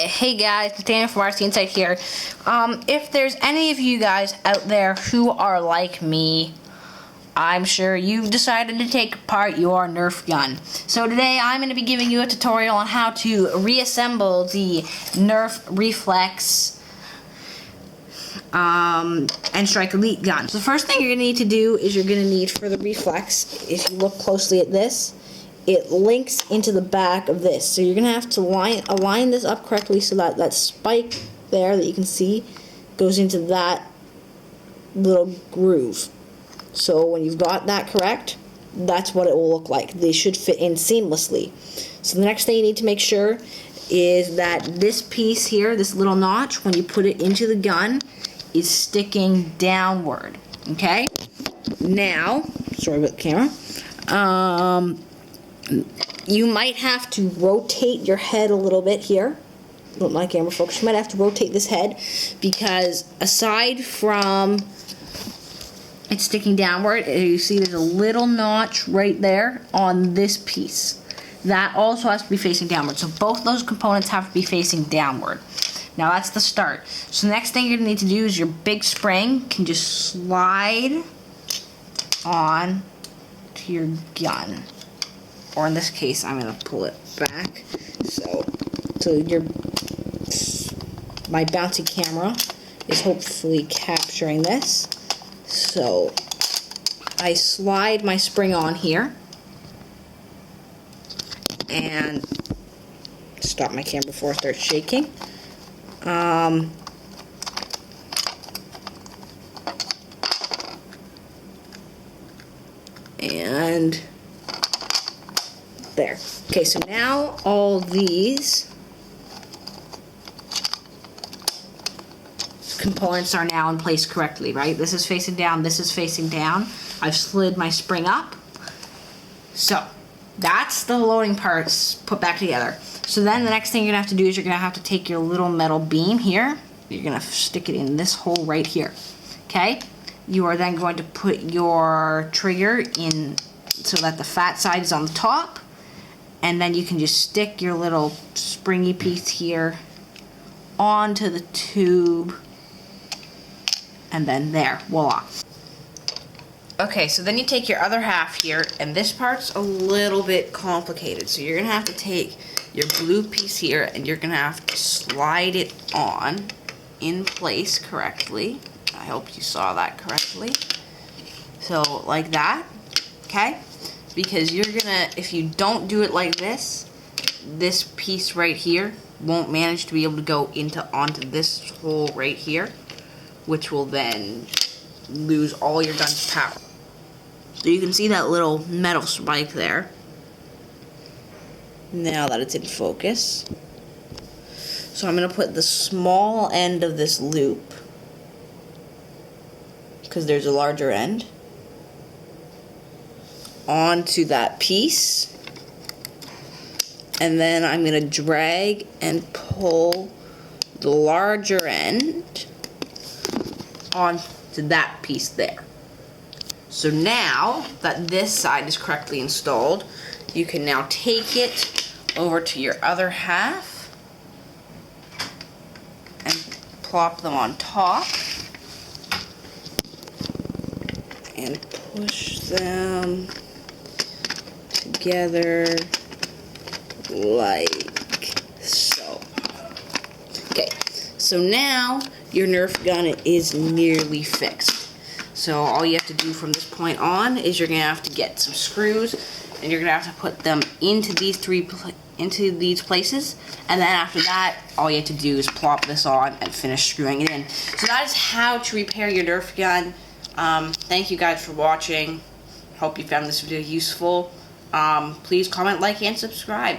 Hey guys, Daniel from RC Insight here. If there's any of you guys out there who are like me, I'm sure you've decided to take apart your Nerf gun. So today I'm going to be giving you a tutorial on how to reassemble the Nerf Reflex and Strike Elite gun. So the first thing you're going to need to do is you're going to need for the Reflex, if you look closely at this, it links into the back of this. So you're going to have to align this up correctly so that that spike there that you can see goes into that little groove. So when you've got that correct, that's what it will look like. They should fit in seamlessly. So the next thing you need to make sure is that this piece here, this little notch, when you put it into the gun, is sticking downward. Okay? Now, sorry about the camera. You might have to rotate your head a little bit here. Don't my camera focus. You might have to rotate this head because aside from it's sticking downward, you see there's a little notch right there on this piece. That also has to be facing downward. So both those components have to be facing downward. Now that's the start. So the next thing you're going to need to do is your big spring can just slide on to your gun. Or in this case, I'm going to pull it back. So my bouncy camera is hopefully capturing this. So I slide my spring on here and stop my camera before it starts shaking. And there. Okay, so now all these components are now in place correctly, right? This is facing down, this is facing down. I've slid my spring up. So that's the loading parts put back together. So then the next thing you're gonna have to do is you're gonna have to take your little metal beam here. You're gonna stick it in this hole right here. Okay? You are then going to put your trigger in so that the fat side is on the top. And then you can just stick your little springy piece here onto the tube. And then there, voila. Okay, so then you take your other half here, and this part's a little bit complicated. So you're gonna have to take your blue piece here, and you're gonna have to slide it on in place correctly. I hope you saw that correctly. So like that, okay? Because you're gonna, if you don't do it like this piece right here won't manage to be able to go onto this hole right here, which will then lose all your gun's power. So you can see that little metal spike there. Now that it's in focus. So I'm gonna put the small end of this loop, because there's a larger end, onto that piece, and then I'm going to drag and pull the larger end onto that piece there. So now that this side is correctly installed, you can now take it over to your other half and plop them on top and push them together like so. Okay, so now your Nerf gun is nearly fixed. So all you have to do from this point on is you're gonna have to get some screws, and you're gonna have to put them into these places, and then after that, all you have to do is plop this on and finish screwing it in. So that is how to repair your Nerf gun. Thank you guys for watching. Hope you found this video useful. Please comment, like, and subscribe.